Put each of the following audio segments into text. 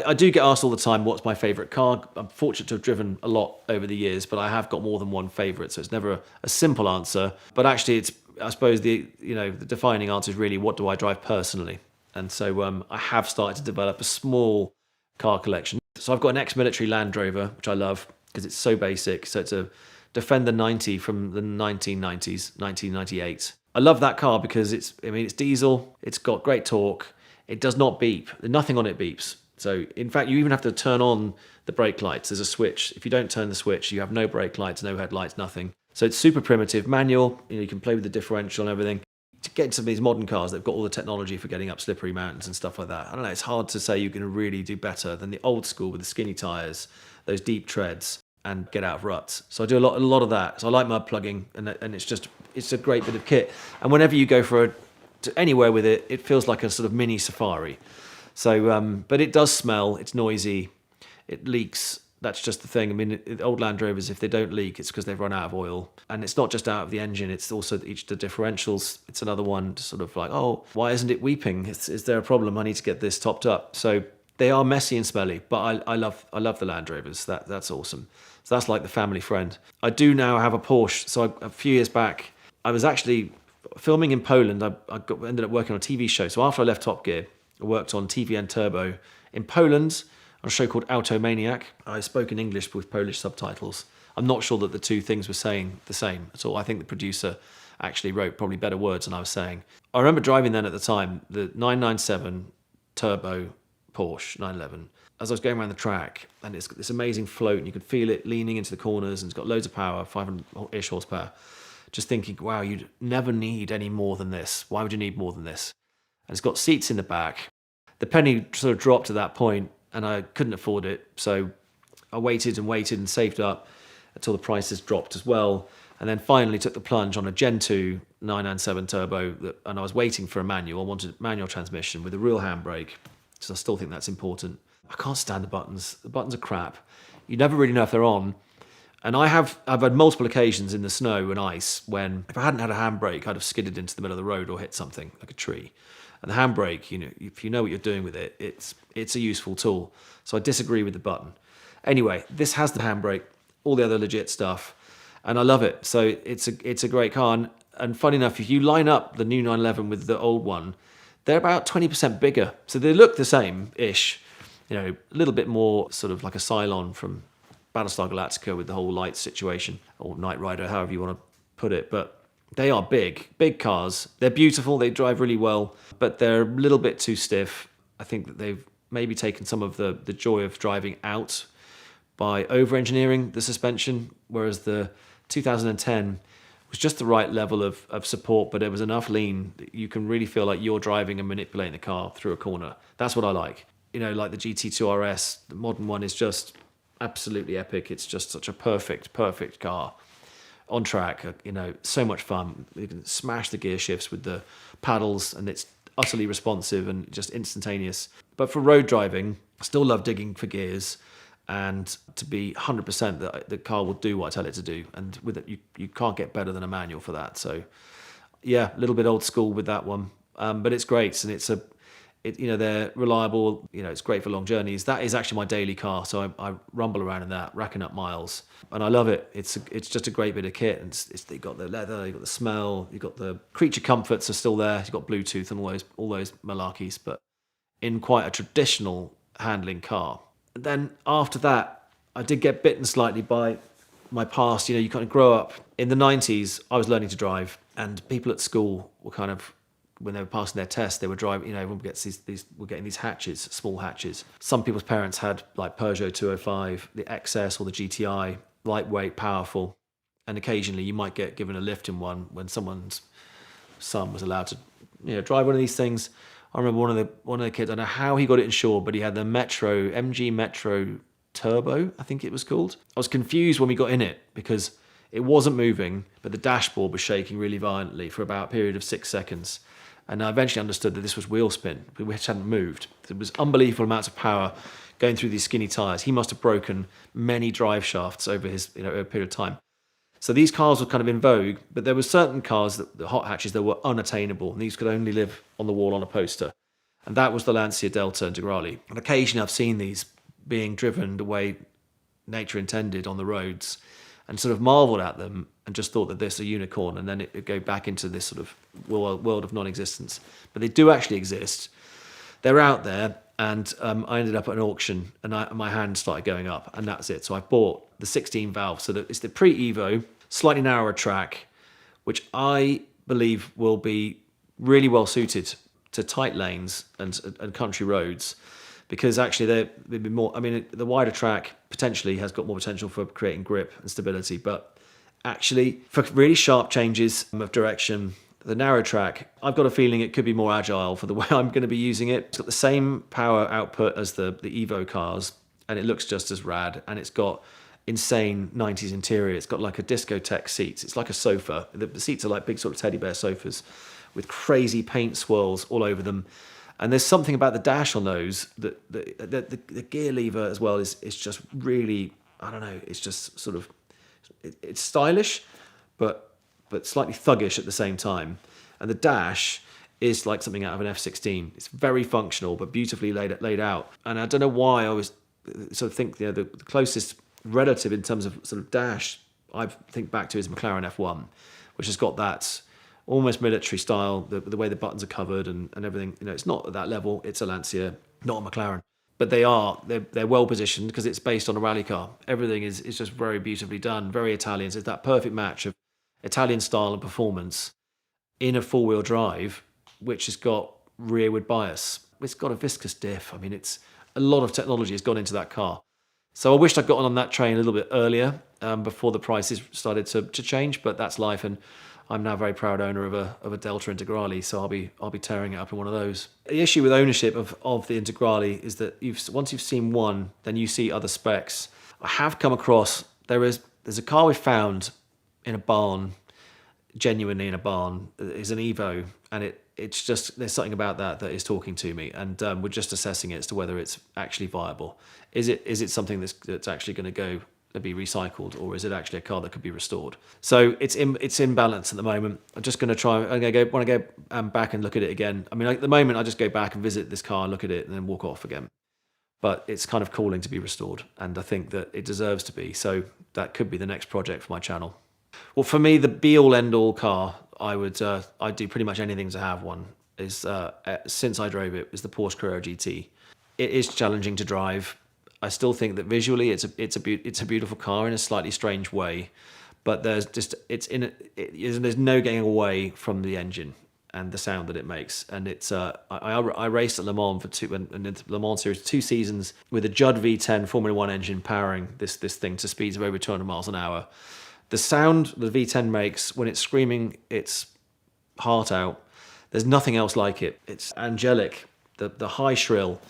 I do get asked all the time, what's my favourite car? I'm fortunate to have driven a lot over the years, but I have got more than one favourite, so it's never a simple answer. But actually, it's, I suppose, the defining answer is really, what do I drive personally? And so I have started to develop a small car collection. So I've got an ex-military Land Rover, which I love because it's so basic. So it's a Defender 90 from the 1990s, 1998. I love that car because it's diesel, it's got great torque, it does not beep, nothing on it beeps. So in fact, you even have to turn on the brake lights. There's a switch. If you don't turn the switch, you have no brake lights, no headlights, nothing. So it's super primitive, manual, you can play with the differential and everything. To get into these modern cars, they've got all the technology for getting up slippery mountains and stuff like that. I don't know, it's hard to say you can really do better than the old school with the skinny tyres, those deep treads, and get out of ruts. So I do a lot of that. So I like mud plugging, and it's a great bit of kit. And whenever you go to anywhere with it, it feels like a sort of mini safari. So, but it does smell, it's noisy, it leaks. That's just the thing. I mean, old Land Rovers, if they don't leak, it's because they've run out of oil. And it's not just out of the engine, it's also the differentials. It's another one to sort of like, oh, why isn't it weeping? Is there a problem? I need to get this topped up. So they are messy and smelly, but I love the Land Rovers. That's awesome. So that's like the family friend. I do now have a Porsche. So a few years back, I was actually filming in Poland. I ended up working on a TV show. So after I left Top Gear, I worked on TVN Turbo in Poland on a show called Automaniac. I spoke in English with Polish subtitles. I'm not sure that the two things were saying the same at all. I think the producer actually wrote probably better words than I was saying. I remember driving then at the time, the 997 Turbo Porsche 911, as I was going around the track, and it's got this amazing float, and you could feel it leaning into the corners, and it's got loads of power, 500-ish horsepower. Just thinking, wow, you'd never need any more than this. Why would you need more than this? And it's got seats in the back. The penny sort of dropped at that point, and I couldn't afford it. So I waited and saved up until the prices dropped as well. And then finally took the plunge on a Gen 2 997 Turbo, and I was waiting for a manual. I wanted a manual transmission with a real handbrake, so I still think that's important. I can't stand the buttons. The buttons are crap. You never really know if they're on. And I've had multiple occasions in the snow and ice when, if I hadn't had a handbrake, I'd have skidded into the middle of the road or hit something like a tree. And the handbrake, if you know what you're doing with it, it's a useful tool. So I disagree with the button. Anyway, this has the handbrake, all the other legit stuff, and I love it. So it's a great car. And funny enough, if you line up the new 911 with the old one, they're about 20% bigger. So they look the same-ish, a little bit more sort of like a Cylon from Battlestar Galactica with the whole light situation, or Knight Rider, however you want to put it. But they are big cars. They're beautiful, they drive really well, but they're a little bit too stiff. I think that they've maybe taken some of the joy of driving out by over-engineering the suspension, whereas the 2010 was just the right level of support, but it was enough lean that you can really feel like you're driving and manipulating the car through a corner. That's what I like. Like the GT2 RS, the modern one is just absolutely epic. It's just such a perfect car. On track, so much fun. You can smash the gear shifts with the paddles, and it's utterly responsive and just instantaneous. But for road driving, I still love digging for gears, and to be 100% that the car will do what I tell it to do. And with it, you can't get better than a manual for that. So yeah, a little bit old school with that one, but it's great, and they're reliable. It's great for long journeys. That is actually my daily car, so I rumble around in that, racking up miles, and I love it. It's just a great bit of kit, and you've got the leather, you've got the smell, you've got the creature comforts are still there. You've got Bluetooth and all those malarkeys, but in quite a traditional handling car. And then after that, I did get bitten slightly by my past. You kind of grow up. In the 90s, I was learning to drive, and people at school were kind of, when they were passing their test, they were driving, everyone gets we're getting these hatches, small hatches. Some people's parents had like Peugeot 205, the XS or the GTI, lightweight, powerful. And occasionally you might get given a lift in one when someone's son was allowed to, drive one of these things. I remember one of the kids, I don't know how he got it insured, but he had the MG Metro Turbo, I think it was called. I was confused when we got in it because it wasn't moving, but the dashboard was shaking really violently for about a period of 6 seconds. And I eventually understood that this was wheel spin, which hadn't moved. There was unbelievable amounts of power going through these skinny tyres. He must have broken many drive shafts over his a period of time. So these cars were kind of in vogue, but there were certain cars, the hot hatches, that were unattainable, and these could only live on the wall on a poster. And that was the Lancia Delta Integrale. And occasionally I've seen these being driven the way nature intended on the roads and sort of marveled at them and just thought that this is a unicorn, and then it would go back into this sort of world of non-existence. But they do actually exist. They're out there, and I ended up at an auction, and my hand started going up, and that's it. So I bought the 16 valve, so that it's the pre-Evo, slightly narrower track, which I believe will be really well suited to tight lanes and country roads, because actually they'd be more. I mean, the wider track potentially has got more potential for creating grip and stability, but actually for really sharp changes of direction, the narrow track, I've got a feeling it could be more agile for the way I'm going to be using it. It's got the same power output as the Evo cars, and it looks just as rad, and it's got insane 90s interior. It's got like a discotheque seats. It's like a sofa. The seats are like big sort of teddy bear sofas with crazy paint swirls all over them. And there's something about the dash on those, that the gear lever as well is just really, I don't know, it's just sort of, it's stylish, but slightly thuggish at the same time. And the dash is like something out of an F-16. It's very functional, but beautifully laid out. And I don't know why I always sort of think, the closest relative in terms of sort of dash I think back to is McLaren F1, which has got that almost military style, the way the buttons are covered and everything. It's not at that level. It's a Lancia, not a McLaren. But they're well positioned because it's based on a rally car. Everything is just very beautifully done, very Italian. So it's that perfect match of Italian style and performance in a four-wheel drive, which has got rearward bias. It's got a viscous diff. I mean, it's a lot of technology has gone into that car. So I wished I'd gotten on that train a little bit earlier, before the prices started to change, but that's life. And I'm now a very proud owner of a Delta Integrale, so I'll be tearing it up in one of those. The issue with ownership of the Integrale is that once you've seen one, then you see other specs. I have come across, there's a car we found in a barn, genuinely in a barn, is an Evo, and it's just, there's something about that is talking to me, and we're just assessing it as to whether it's actually viable. Is it something that's actually going to go be recycled, or is it actually a car that could be restored? So it's in balance at the moment. I'm just going to try. I'm going to want to go back and look at it again. I mean, at the moment, I just go back and visit this car, look at it, and then walk off again. But it's kind of calling to be restored, and I think that it deserves to be. So that could be the next project for my channel. Well, for me, the be-all, end-all car, I'd do pretty much anything to have one. Is since I drove it, is the Porsche Carrera GT. It is challenging to drive. I still think that visually it's a beautiful car in a slightly strange way, but there's no getting away from the engine and the sound that it makes. And it's I raced at Le Mans and the Le Mans series 2 seasons with a Judd V10 Formula 1 engine powering this thing to speeds of over 200 miles an hour. The sound the V10 makes when it's screaming its heart out, there's nothing else like it. It's angelic. The high shrill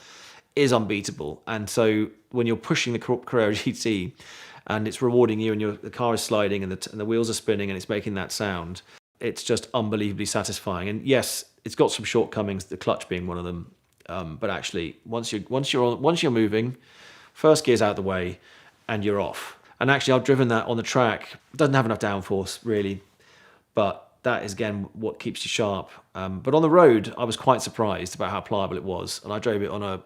is unbeatable. And so when you're pushing the Carrera GT and it's rewarding you, and the car is sliding and the wheels are spinning and it's making that sound, it's just unbelievably satisfying. And yes, it's got some shortcomings, the clutch being one of them. But actually, once you're moving, first gear's out the way and you're off. And actually, I've driven that on the track. It doesn't have enough downforce really, but that is again what keeps you sharp. But on the road, I was quite surprised about how pliable it was. And I drove it on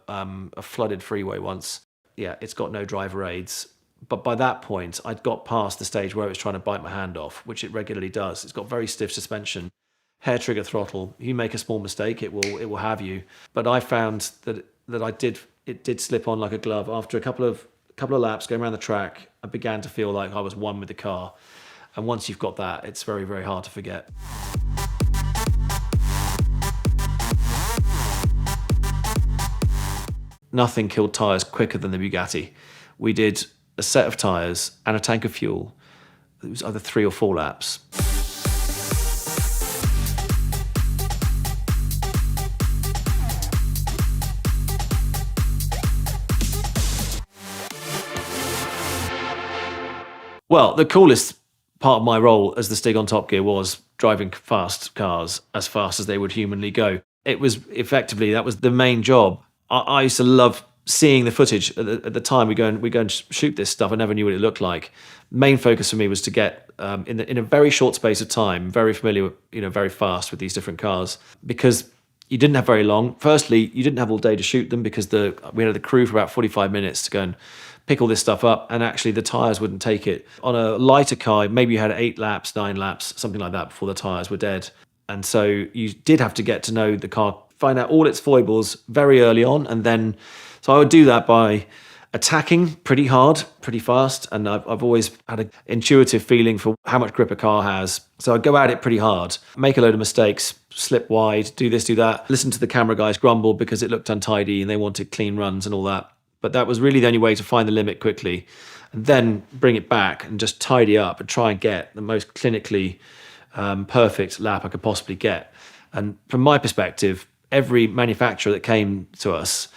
a flooded freeway once. Yeah, it's got no driver aids. But by that point, I'd got past the stage where it was trying to bite my hand off, which it regularly does. It's got very stiff suspension, hair trigger throttle. You make a small mistake, it will have you. But I found that it did slip on like a glove. After a couple of laps going around the track, I began to feel like I was one with the car. And once you've got that, it's very, very hard to forget. Nothing killed tyres quicker than the Bugatti. We did a set of tyres and a tank of fuel. It was either 3 or 4 laps. Well, the coolest part of my role as the Stig on Top Gear was driving fast cars as fast as they would humanly go. It was effectively, that was the main job. I used to love seeing the footage. At the time, we go and shoot this stuff. I never knew what it looked like. Main focus for me was to get in a very short space of time, very familiar with, very fast with these different cars, because You didn't have very long. Firstly, you didn't have all day to shoot them because we had the crew for about 45 minutes to go and pick all this stuff up, and actually the tyres wouldn't take it. On a lighter car, maybe you had 8 laps, 9 laps, something like that before the tyres were dead. And so you did have to get to know the car, find out all its foibles very early on, and then, so I would do that by attacking pretty hard, pretty fast, and I've always had an intuitive feeling for how much grip a car has. So I'd go at it pretty hard, make a load of mistakes, slip wide, do this, do that, listen to the camera guys grumble because it looked untidy and they wanted clean runs and all that. But that was really the only way to find the limit quickly, and then bring it back and just tidy up and try and get the most clinically perfect lap I could possibly get. And from my perspective, every manufacturer that came to us,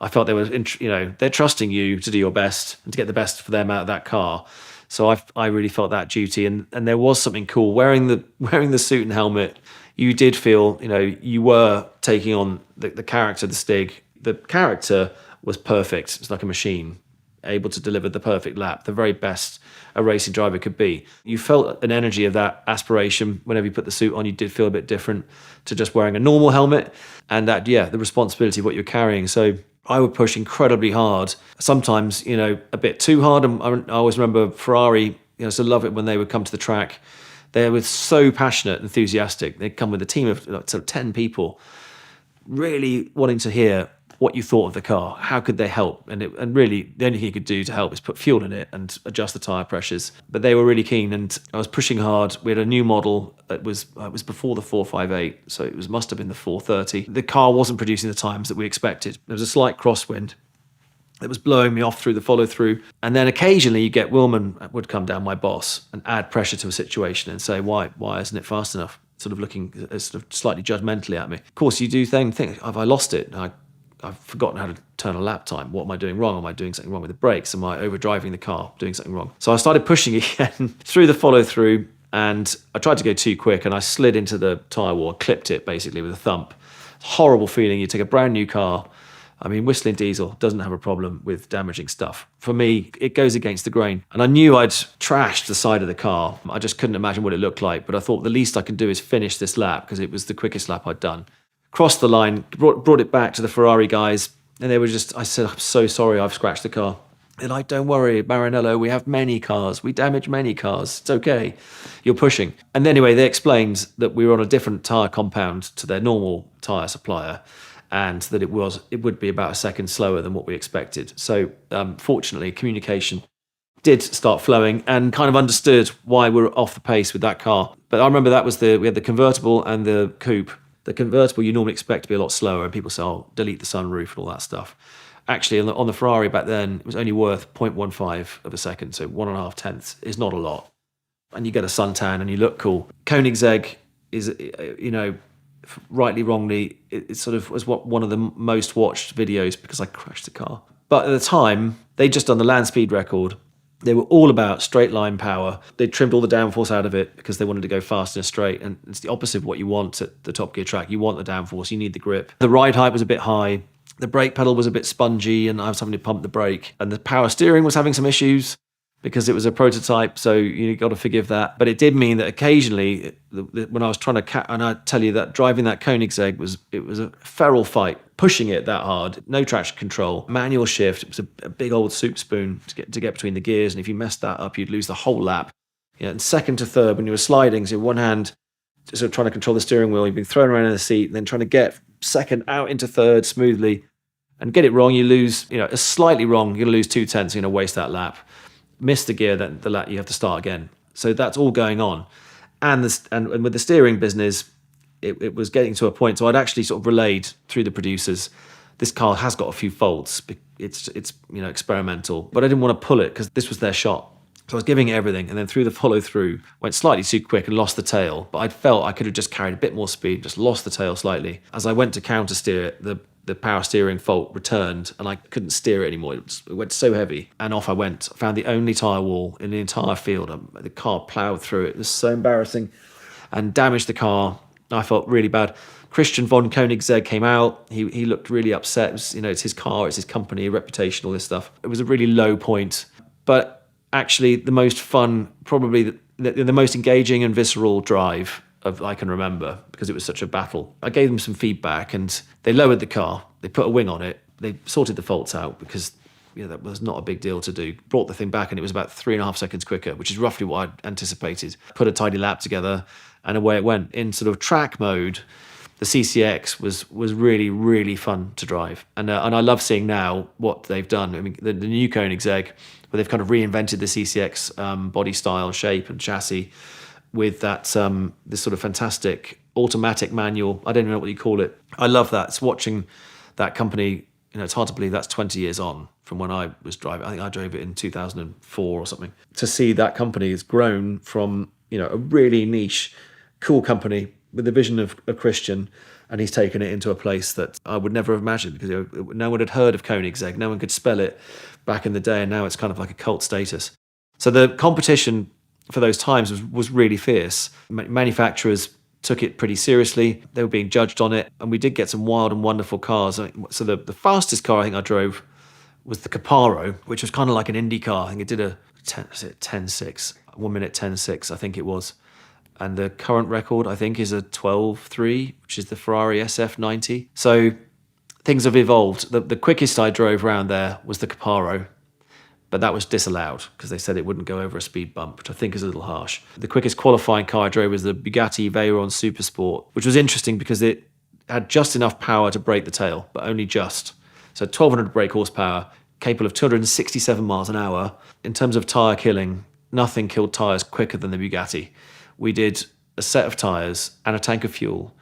I felt they're trusting you to do your best and to get the best for them out of that car. So I really felt that duty, and there was something cool wearing the suit and helmet. You did feel, you were taking on the character, the Stig. The character was perfect. It's like a machine, able to deliver the perfect lap, the very best a racing driver could be. You felt an energy of that aspiration whenever you put the suit on. You did feel a bit different to just wearing a normal helmet, and that, the responsibility of what you're carrying. So I would push incredibly hard, sometimes, a bit too hard. And I always remember Ferrari, so love it when they would come to the track. They were so passionate, enthusiastic. They'd come with a team of sort of 10 people, really wanting to hear what you thought of the car. How could they help? And really, the only thing you could do to help is put fuel in it and adjust the tyre pressures. But they were really keen, and I was pushing hard. We had a new model. It was before the 458, so it must have been the 430. The car wasn't producing the times that we expected. There was a slight crosswind that was blowing me off through the follow-through. And then occasionally you get Willman would come down, my boss, and add pressure to a situation and say, why isn't it fast enough? Sort of looking sort of slightly judgmentally at me. Of course, you do think, have I lost it? I've forgotten how to turn a lap time. What am I doing wrong? Am I doing something wrong with the brakes? Am I overdriving the car, doing something wrong? So I started pushing again through the follow-through, and I tried to go too quick, and I slid into the tyre wall, clipped it basically with a thump. Horrible feeling. You take a brand new car. I mean, whistling diesel doesn't have a problem with damaging stuff. For me, it goes against the grain. And I knew I'd trashed the side of the car. I just couldn't imagine what it looked like, but I thought the least I could do is finish this lap because it was the quickest lap I'd done. Crossed the line, brought it back to the Ferrari guys, and they were I said, I'm so sorry, I've scratched the car. They're like, don't worry, Maranello, we have many cars. We damage many cars. It's okay. You're pushing. And anyway, they explained that we were on a different tyre compound to their normal tyre supplier, and that it would be about a second slower than what we expected. So fortunately, communication did start flowing, and kind of understood why we were off the pace with that car. But I remember we had the convertible and the coupe. The convertible you normally expect to be a lot slower, and people say, oh, delete the sunroof and all that stuff. Actually, on the Ferrari back then, it was only worth 0.15 of a second, so 1.5 tenths is not a lot. And you get a suntan and you look cool. Koenigsegg is, rightly, wrongly, it sort of was one of the most watched videos because I crashed the car. But at the time, they'd just done the land speed record. They were all about straight line power. They trimmed all the downforce out of it because they wanted to go fast and straight. And it's the opposite of what you want at the Top Gear track. You want the downforce, you need the grip. The ride height was a bit high. The brake pedal was a bit spongy, and I was having to pump the brake. And the power steering was having some issues because it was a prototype, so you got to forgive that. But it did mean that occasionally, when I was trying to, and I tell you that driving that Koenigsegg was a feral fight, pushing it that hard, no traction control, manual shift. It was a big old soup spoon to get between the gears, and if you messed that up, you'd lose the whole lap. And second to third, when you were sliding, so one hand sort of trying to control the steering wheel, you've been thrown around in the seat, and then trying to get second out into third smoothly, and get it wrong, you lose, slightly wrong, you're going to lose 2 tenths, you're going to waste that lap. Miss the gear, then the lap, you have to start again. So that's all going on. And with the steering business, it was getting to a point, so I'd actually sort of relayed through the producers, this car has got a few faults, it's experimental, but I didn't want to pull it because this was their shot. So I was giving it everything, and then through the follow-through, went slightly too quick and lost the tail, but I felt I could have just carried a bit more speed, just lost the tail slightly. As I went to counter-steer it, the power steering fault returned, and I couldn't steer it anymore. It went so heavy, and off I went. I found the only tyre wall in the entire field. The car ploughed through it. It was so embarrassing, and damaged the car. I felt really bad. Christian von Koenigsegg came out. He looked really upset. It was, it's his car, it's his company, reputation, all this stuff. It was a really low point, but actually the most fun, probably the most engaging and visceral drive I can remember, because it was such a battle. I gave them some feedback, and they lowered the car. They put a wing on it. They sorted the faults out, because that was not a big deal to do. Brought the thing back, and it was about 3.5 seconds quicker, which is roughly what I'd anticipated. Put a tidy lap together, and away it went. In sort of track mode, the CCX was really, really fun to drive. And I love seeing now what they've done. I mean, the new Koenigsegg, where they've kind of reinvented the CCX body style, shape and chassis with that this sort of fantastic automatic manual. I don't even know what you call it. I love that. It's watching that company, it's hard to believe that's 20 years on from when I was driving. I think I drove it in 2004 or something. To see that company has grown from, a really niche, cool company with the vision of a Christian, and he's taken it into a place that I would never have imagined, because no one had heard of Koenigsegg, no one could spell it back in the day, and now it's kind of like a cult status. So the competition for those times was really fierce. Manufacturers took it pretty seriously. They were being judged on it, and we did get some wild and wonderful cars. So the fastest car I think I drove was the Caparo, which was kind of like an Indy car. I think it did a 10.6, 1 minute 10.6, I think it was. And the current record, I think, is a 12.3, which is the Ferrari SF90. So things have evolved. The quickest I drove around there was the Caparo, but that was disallowed because they said it wouldn't go over a speed bump, which I think is a little harsh. The quickest qualifying car I drove was the Bugatti Veyron Supersport, which was interesting because it had just enough power to break the tail, but only just. So 1,200 brake horsepower, capable of 267 miles an hour. In terms of tyre killing, nothing killed tyres quicker than the Bugatti. We did a set of tyres and a tank of fuel.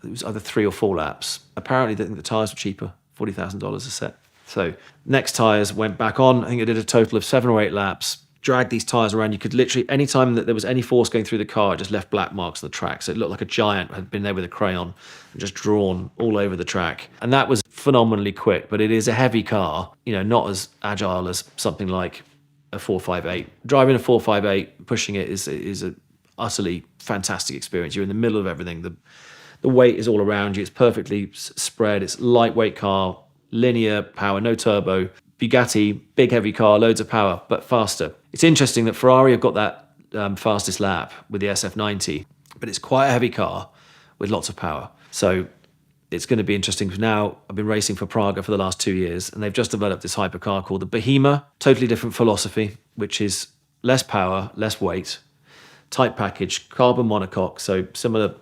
It was either 3 or 4 laps. Apparently, they think the tyres were cheaper, $40,000 a set. So next tyres went back on. I think I did a total of 7 or 8 laps. Dragged these tyres around. You could literally, any time that there was any force going through the car, it just left black marks on the track. So it looked like a giant had been there with a crayon and just drawn all over the track. And that was phenomenally quick, but it is a heavy car, not as agile as something like a 458. Driving a 458, pushing it is a utterly fantastic experience. You're in the middle of everything. The weight is all around you. It's perfectly spread. It's a lightweight car, linear power, no turbo. Bugatti, big heavy car, loads of power, but faster. It's interesting that Ferrari have got that fastest lap with the SF90, but it's quite a heavy car with lots of power. So it's going to be interesting, because now I've been racing for Praga for the last 2 years, and they've just developed this hypercar called the Bohema. Totally different philosophy, which is less power, less weight, tight package, carbon monocoque, so similar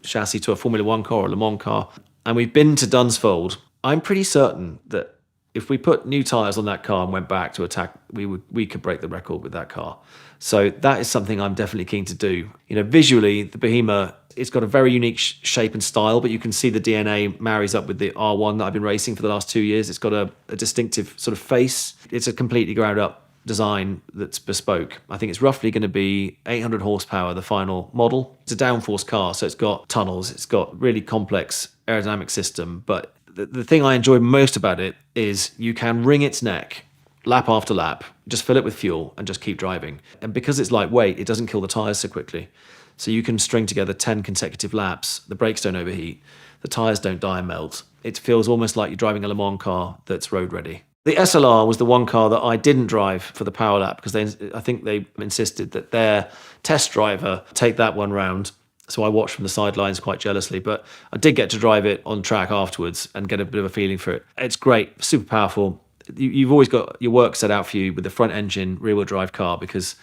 chassis to a Formula One car or a Le Mans car. And we've been to Dunsfold. I'm pretty certain that if we put new tyres on that car and went back to attack, we could break the record with that car. So that is something I'm definitely keen to do. Visually, the Bohema, it's got a very unique shape and style, but you can see the DNA marries up with the R1 that I've been racing for the last 2 years. It's got a distinctive sort of face. It's a completely ground up design that's bespoke. I think it's roughly going to be 800 horsepower, the final model. It's a downforce car, so it's got tunnels, it's got really complex aerodynamic system, but the thing I enjoy most about it is you can wring its neck lap after lap, just fill it with fuel and just keep driving. And because it's lightweight, it doesn't kill the tyres so quickly. So you can string together 10 consecutive laps, the brakes don't overheat, the tyres don't die and melt. It feels almost like you're driving a Le Mans car that's road ready. The SLR was the one car that I didn't drive for the power lap, because I think they insisted that their test driver take that one round. So I watched from the sidelines quite jealously, but I did get to drive it on track afterwards and get a bit of a feeling for it. It's great, super powerful. You've always got your work set out for you with the front engine rear-wheel drive car, because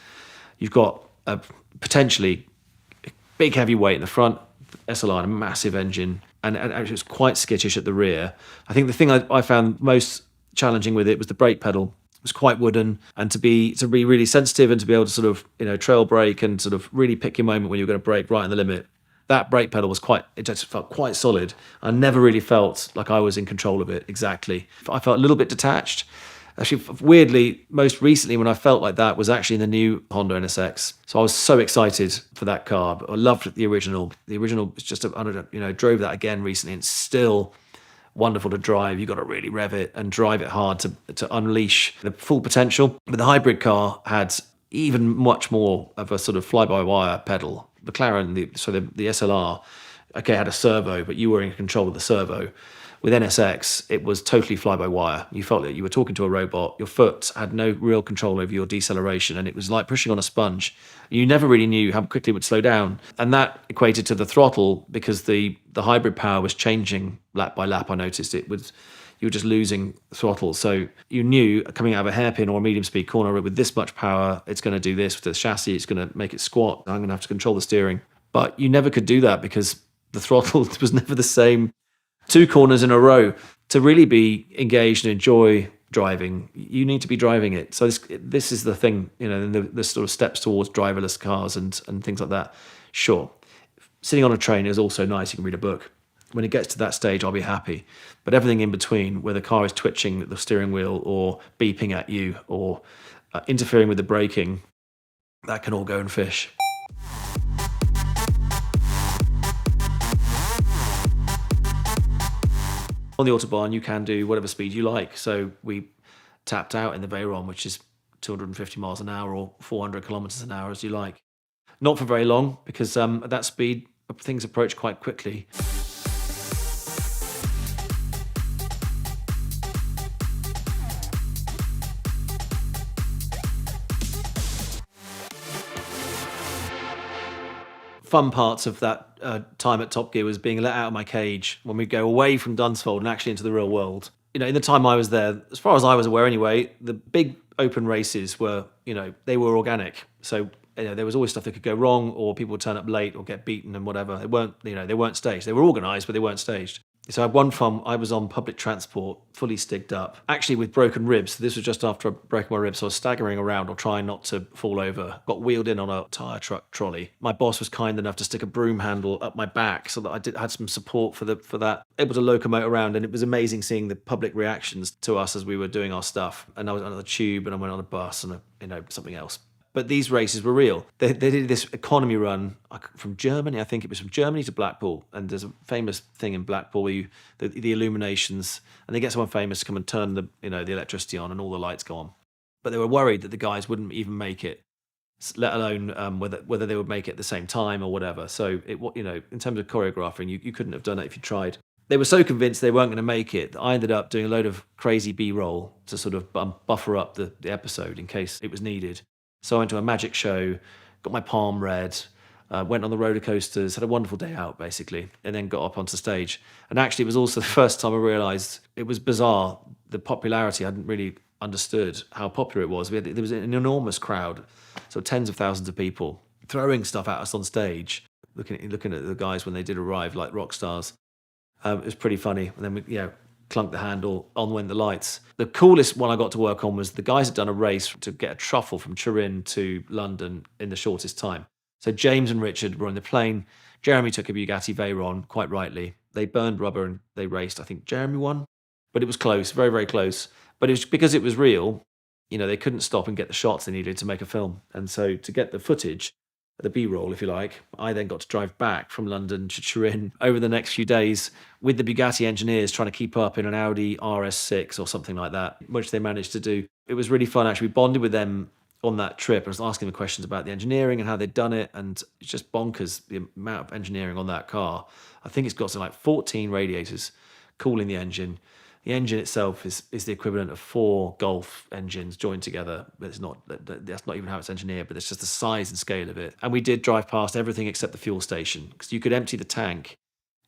you've got a potentially big heavy weight in the front, SLR, and a massive engine, and it was quite skittish at the rear. I think the thing I found most challenging with it was the brake pedal. It was quite wooden, and to be really sensitive and to be able to sort of trail brake and sort of really pick your moment when you're going to brake right in the limit. That brake pedal it just felt quite solid. I never really felt like I was in control of it exactly. I felt a little bit detached. Actually, weirdly, most recently when I felt like that was actually in the new Honda NSX. So I was so excited for that car. But I loved the original. The original is just, drove that again recently, and still wonderful to drive. You've got to really rev it and drive it hard to unleash the full potential. But the hybrid car had even much more of a sort of fly-by-wire pedal. McLaren, the SLR, had a servo, but you were in control of the servo. With NSX, it was totally fly-by-wire. You felt that you were talking to a robot. Your foot had no real control over your deceleration, and it was like pushing on a sponge. You never really knew how quickly it would slow down. And that equated to the throttle, because the hybrid power was changing lap by lap. I noticed you were just losing throttle. So you knew coming out of a hairpin or a medium speed corner with this much power, it's going to do this with the chassis, it's going to make it squat. I'm going to have to control the steering. But you never could do that because the throttle was never the same 2 corners in a row. To really be engaged and enjoy driving, you need to be driving it. So this is the thing, the sort of steps towards driverless cars and things like that. Sure, sitting on a train is also nice. You can read a book. When it gets to that stage, I'll be happy. But everything in between, where the car is twitching at the steering wheel or beeping at you or interfering with the braking, that can all go and fish. On the Autobahn, you can do whatever speed you like. So we tapped out in the Veyron, which is 250 miles an hour or 400 kilometers an hour, as you like. Not for very long, because at that speed, things approach quite quickly. Fun parts of that time at Top Gear was being let out of my cage when we go away from Dunsfold and actually into the real world. In the time I was there, as far as I was aware anyway, the big open races were, they were organic. So, there was always stuff that could go wrong, or people would turn up late or get beaten and whatever. They weren't staged. They were organised, but they weren't staged. So I had one fun, I was on public transport, fully stigged up, actually with broken ribs. So this was just after I broke my ribs. So I was staggering around or trying not to fall over. Got wheeled in on a tyre truck trolley. My boss was kind enough to stick a broom handle up my back so that I had some support for that. Able to locomote around, and it was amazing seeing the public reactions to us as we were doing our stuff. And I was on the tube, and I went on a bus, and something else. But these races were real. They did this economy run from Germany. I think it was from Germany to Blackpool. And there's a famous thing in Blackpool where the illuminations, and they get someone famous to come and turn the electricity on, and all the lights go on. But they were worried that the guys wouldn't even make it, let alone whether they would make it at the same time or whatever. So in terms of choreographing, you couldn't have done it if you tried. They were so convinced they weren't going to make it that I ended up doing a load of crazy B-roll to sort of buffer up the episode in case it was needed. So I went to a magic show, got my palm read, went on the roller coasters, had a wonderful day out, basically, and then got up onto stage. And actually, it was also the first time I realised it was bizarre, the popularity. I hadn't really understood how popular it was. There was an enormous crowd, so tens of thousands of people throwing stuff at us on stage, looking at the guys when they did arrive like rock stars. It was pretty funny. And then we, clunked the handle, on went the lights. The coolest one I got to work on was the guys had done a race to get a truffle from Turin to London in the shortest time. So James and Richard were on the plane. Jeremy took a Bugatti Veyron, quite rightly. They burned rubber and they raced. I think Jeremy won, but it was close, very, very close. But it was because it was real, they couldn't stop and get the shots they needed to make a film. And so to get the footage, the B-roll, if you like, I then got to drive back from London to Turin over the next few days with the Bugatti engineers trying to keep up in an Audi RS6 or something like that, which they managed to do. It was really fun, actually. We bonded with them on that trip. I was asking them questions about the engineering and how they'd done it, and it's just bonkers, the amount of engineering on that car. I think it's got something like 14 radiators cooling the engine. The engine itself is the equivalent of 4 Golf engines joined together. But that's not even how it's engineered, but it's just the size and scale of it. And we did drive past everything except the fuel station, because you could empty the tank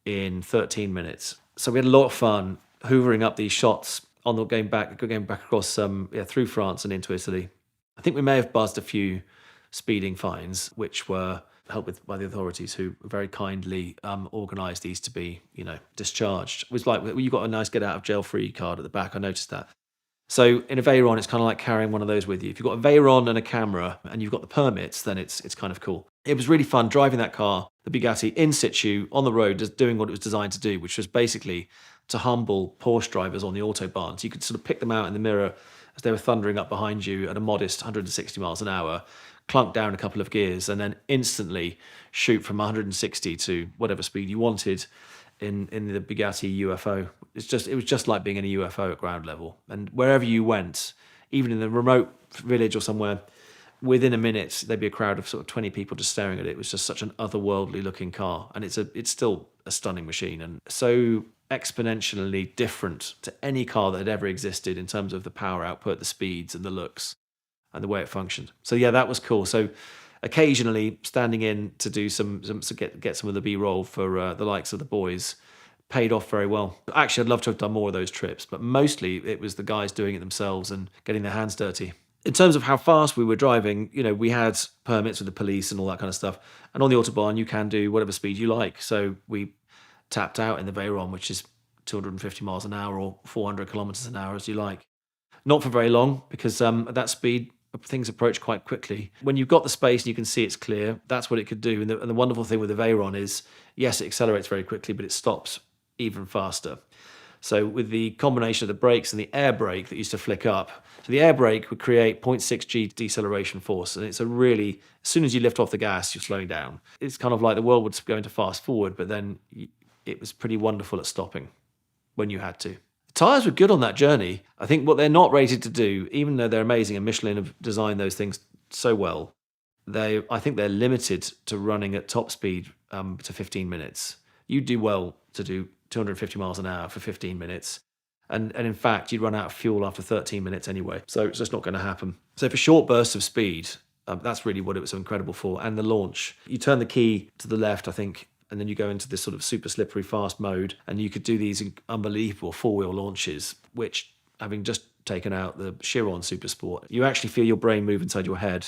in 13 minutes. So we had a lot of fun hoovering up these shots on the going back across through France and into Italy. I think we may have buzzed a few speeding fines, which were helped with by the authorities, who very kindly organised these to be, discharged. It was like, you got a nice get out of jail free card at the back. I noticed that. So in a Veyron, it's kind of like carrying one of those with you. If you've got a Veyron and a camera and you've got the permits, then it's kind of cool. It was really fun driving that car, the Bugatti, in situ on the road, just doing what it was designed to do, which was basically to humble Porsche drivers on the Autobahn. So you could sort of pick them out in the mirror as they were thundering up behind you at a modest 160 miles an hour, clunk down a couple of gears, and then instantly shoot from 160 to whatever speed you wanted in the Bugatti UFO. It was just like being in a UFO at ground level. And wherever you went, even in the remote village or somewhere, within a minute there'd be a crowd of sort of 20 people just staring at it. It was just such an otherworldly looking car, and it's still a stunning machine. And so exponentially different to any car that had ever existed in terms of the power output, the speeds and the looks and the way it functioned. So yeah, that was cool. So occasionally standing in to do some get some of the B-roll for the likes of the boys paid off very well. Actually, I'd love to have done more of those trips, but mostly it was the guys doing it themselves and getting their hands dirty. In terms of how fast we were driving, we had permits with the police and all that kind of stuff. And on the Autobahn, you can do whatever speed you like. So we tapped out in the Veyron, which is 250 miles an hour or 400 kilometers an hour, as you like. Not for very long, because at that speed, things approach quite quickly. When you've got the space and you can see it's clear, that's what it could do. And the wonderful thing with the Veyron is, yes, it accelerates very quickly, but it stops even faster. So with the combination of the brakes and the air brake that used to flick up, so the air brake would create 0.6 G deceleration force. And it's as soon as you lift off the gas, you're slowing down. It's kind of like the world would go into fast forward, but then it was pretty wonderful at stopping when you had to. The tyres were good on that journey. I think what they're not rated to do, even though they're amazing and Michelin have designed those things so well, I think they're limited to running at top speed to 15 minutes. You do well to do 250 miles an hour for 15 minutes. And in fact, you'd run out of fuel after 13 minutes anyway. So it's just not going to happen. So for short bursts of speed, that's really what it was so incredible for. And the launch, you turn the key to the left, I think, and then you go into this sort of super slippery fast mode, and you could do these unbelievable four-wheel launches, which, having just taken out the Chiron Super Sport, you actually feel your brain move inside your head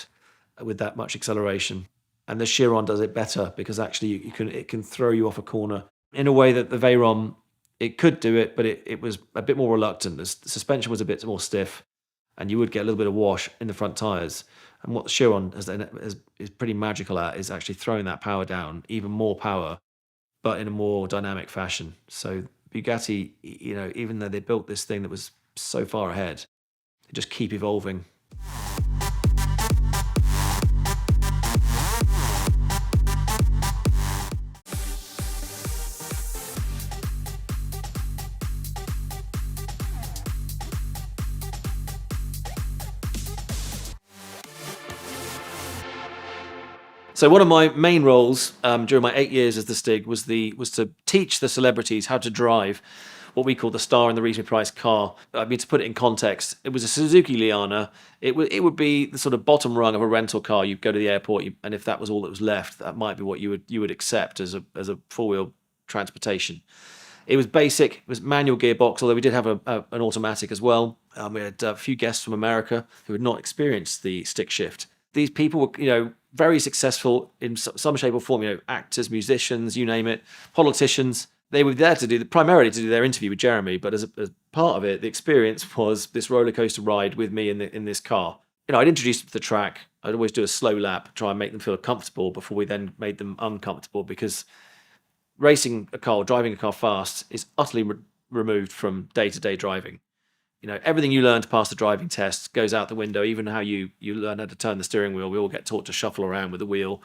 with that much acceleration. And the Chiron does it better because actually it can throw you off a corner in a way that the Veyron, it could do it, but it was a bit more reluctant. The suspension was a bit more stiff, and you would get a little bit of wash in the front tyres. And what the Chiron is pretty magical at is actually throwing that power down, even more power, but in a more dynamic fashion. So Bugatti, even though they built this thing that was so far ahead, they just keep evolving. So one of my main roles during my 8 years as the Stig was to teach the celebrities how to drive what we call the star and the reasonably priced car. I mean, to put it in context, it was a Suzuki Liana. It would be the sort of bottom rung of a rental car. You'd go to the airport, and if that was all that was left, that might be what you would accept as a four-wheel transportation. It was basic. It was manual gearbox, although we did have an automatic as well. We had a few guests from America who had not experienced the stick shift. These people were, very successful in some shape or form, actors, musicians, you name it, politicians. They were there primarily to do their interview with Jeremy, but as part of it, the experience was this roller coaster ride with me in this car. I'd introduce them to the track. I'd always do a slow lap, try and make them feel comfortable before we then made them uncomfortable, because racing a car, driving a car fast is utterly removed from day-to-day driving. Everything you learn to pass the driving test goes out the window, even how you learn how to turn the steering wheel. We all get taught to shuffle around with the wheel.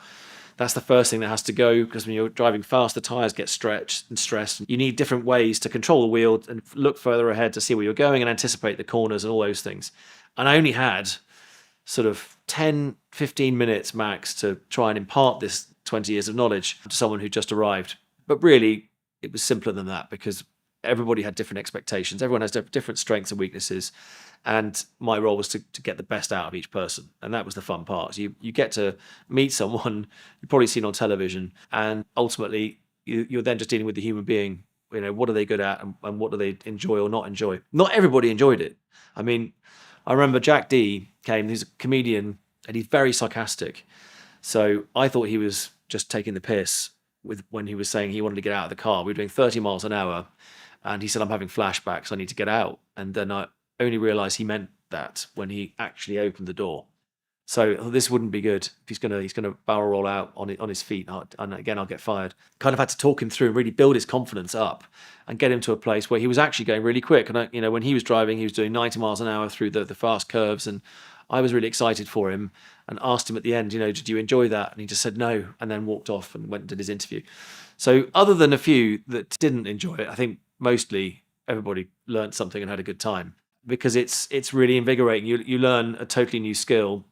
That's the first thing that has to go, because when you're driving fast, the tyres get stretched and stressed. You need different ways to control the wheel and look further ahead to see where you're going and anticipate the corners and all those things. And I only had sort of 10, 15 minutes max to try and impart this 20 years of knowledge to someone who just arrived. But really, it was simpler than that, because everybody had different expectations. Everyone has different strengths and weaknesses. And my role was to get the best out of each person. And that was the fun part. You get to meet someone you've probably seen on television, and ultimately you're then just dealing with the human being. What are they good at, and what do they enjoy or not enjoy? Not everybody enjoyed it. I mean, I remember Jack D came, he's a comedian, and he's very sarcastic. So I thought he was just taking the piss when he was saying he wanted to get out of the car. We were doing 30 miles an hour, and he said, "I'm having flashbacks, I need to get out." And then I only realised he meant that when he actually opened the door. So this wouldn't be good. If he's gonna barrel roll out on his feet, and again I'll get fired. Kind of had to talk him through and really build his confidence up and get him to a place where he was actually going really quick. And when he was driving, he was doing 90 miles an hour through the fast curves, and I was really excited for him and asked him at the end, did you enjoy that? And he just said no, and then walked off and went and did his interview. So other than a few that didn't enjoy it, I think mostly everybody learned something and had a good time, because it's really invigorating. You learn a totally new skill.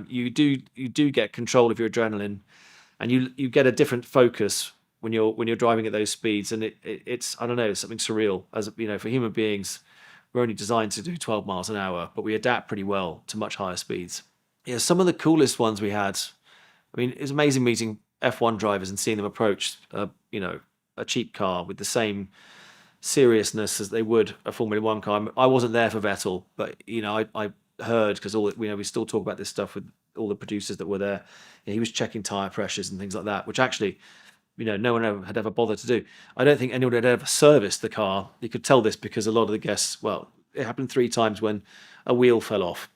You do get control of your adrenaline, and you get a different focus when you're driving at those speeds, and it's I don't know, it's something surreal. As you know, for human beings, we're only designed to do 12 miles an hour, but we adapt pretty well to much higher speeds. Yeah, some of the coolest ones we had. I mean, it's amazing meeting F1 drivers and seeing them approach, a cheap car with the same seriousness as they would a Formula One car. I wasn't there for Vettel, but I heard, because we still talk about this stuff with all the producers that were there. He was checking tire pressures and things like that, which actually, no one had ever bothered to do. I don't think anyone had ever serviced the car. You could tell this because a lot of the guests, well, it happened 3 times when a wheel fell off,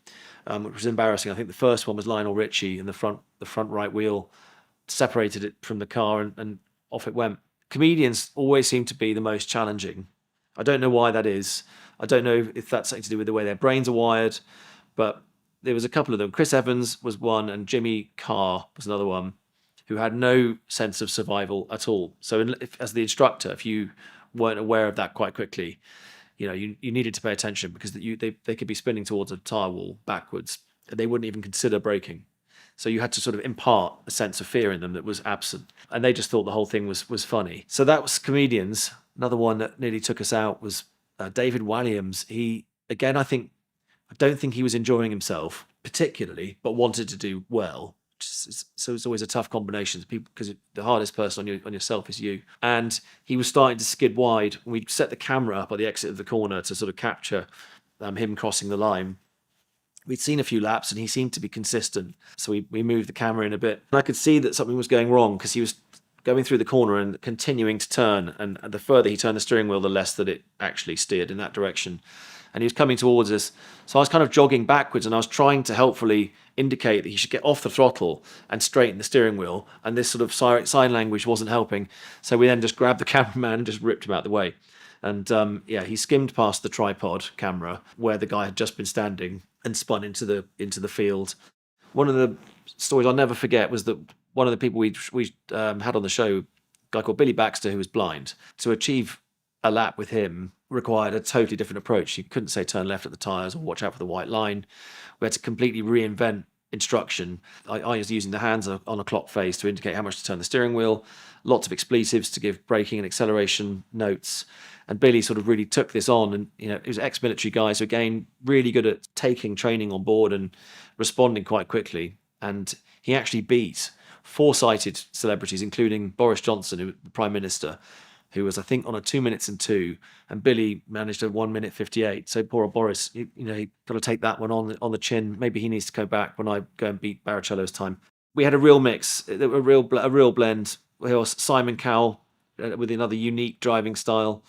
which was embarrassing. I think the first one was Lionel Richie, and the front right wheel separated it from the car, and off it went. Comedians always seem to be the most challenging. I don't know why that is. I don't know if that's something to do with the way their brains are wired, but there was a couple of them. Chris Evans was one, and Jimmy Carr was another one, who had no sense of survival at all. So as the instructor, if you weren't aware of that quite quickly, you needed to pay attention, because they could be spinning towards a tire wall backwards, and they wouldn't even consider braking. So you had to sort of impart a sense of fear in them that was absent. And they just thought the whole thing was funny. So that was comedians. Another one that nearly took us out was David Walliams. He, again, I don't think he was enjoying himself particularly, but wanted to do well. So it's always a tough combination, because the hardest person on yourself is you. And he was starting to skid wide. We set the camera up at the exit of the corner to sort of capture him crossing the line. We'd seen a few laps and he seemed to be consistent. So we moved the camera in a bit. And I could see that something was going wrong, because he was going through the corner and continuing to turn. And the further he turned the steering wheel, the less that it actually steered in that direction. And he was coming towards us. So I was kind of jogging backwards, and I was trying to helpfully indicate that he should get off the throttle and straighten the steering wheel. And this sort of sign language wasn't helping. So we then just grabbed the cameraman and just ripped him out the way. And he skimmed past the tripod camera where the guy had just been standing and spun into the field. One of the stories I'll never forget was that one of the people we had on the show, a guy called Billy Baxter, who was blind. To achieve a lap with him required a totally different approach. You couldn't say turn left at the tyres or watch out for the white line. We had to completely reinvent instruction. I was using the hands on a clock face to indicate how much to turn the steering wheel, lots of expletives to give braking and acceleration notes. And Billy sort of really took this on, and he was an ex-military guy, so again, really good at taking training on board and responding quite quickly. And he actually beat 4 sighted celebrities, including Boris Johnson, the Prime Minister, who was, I think, on a 2 minutes and 2, and Billy managed a 1 minute 58. So poor old Boris, he got to take that one on the chin. Maybe he needs to go back when I go and beat Barrichello's time. We had a real mix, a real blend. Simon Cowell with another unique driving style,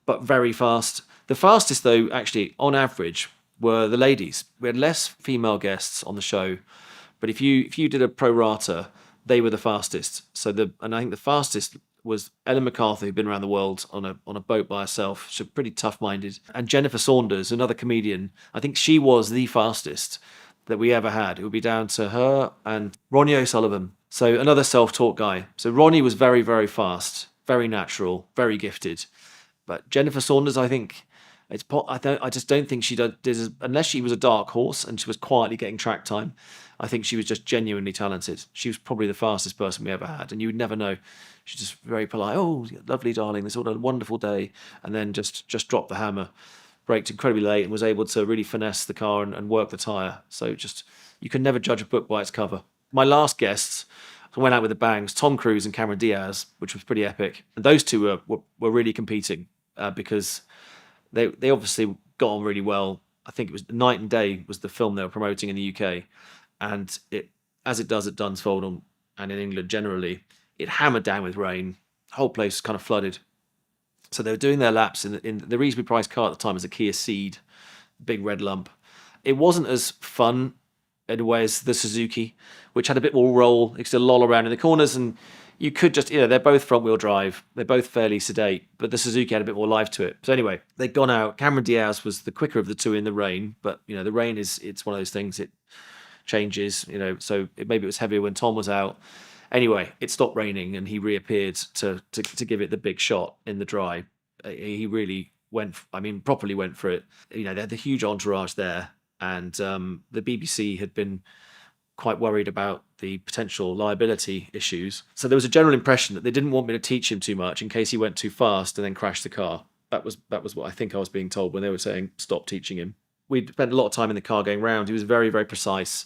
but very fast. The fastest, though, actually, on average, were the ladies. We had less female guests on the show, but if you did a pro rata, they were the fastest. And I think the fastest was Ellen MacArthur, who'd been around the world on a boat by herself. She's pretty tough-minded. And Jennifer Saunders, another comedian, I think she was the fastest that we ever had. It would be down to her and Ronnie O'Sullivan. So another self-taught guy. So Ronnie was very, very fast, very natural, very gifted. But Jennifer Saunders, I think, I just don't think she did unless she was a dark horse and she was quietly getting track time. I think she was just genuinely talented. She was probably the fastest person we ever had, and you would never know. She's just very polite. Oh, lovely, darling. This was a wonderful day, and then just dropped the hammer, braked incredibly late, and was able to really finesse the car and work the tyre. So you can never judge a book by its cover. My last guests went out with the bangs: Tom Cruise and Cameron Diaz, which was pretty epic. And those two were really competing because they obviously got on really well. I think it was Night and Day was the film they were promoting in the UK, and as it does at Dunsfold and in England generally, it hammered down with rain. The whole place was kind of flooded. So they were doing their laps in the reasonably priced car at the time was a Kia Ceed, big red lump. It wasn't as fun in a way as the Suzuki, which had a bit more roll. You could loll around in the corners, and you could just, they're both front-wheel drive. They're both fairly sedate, but the Suzuki had a bit more life to it. So anyway, they'd gone out. Cameron Diaz was the quicker of the two in the rain, but, the rain it's one of those things, it changes, so maybe it was heavier when Tom was out. Anyway, it stopped raining, and he reappeared to give it the big shot in the dry. He really properly went for it. They had the huge entourage there, and the BBC had been quite worried about the potential liability issues. So there was a general impression that they didn't want me to teach him too much in case he went too fast and then crashed the car. That was what I think I was being told when they were saying stop teaching him. We spent a lot of time in the car going round. He was very, very precise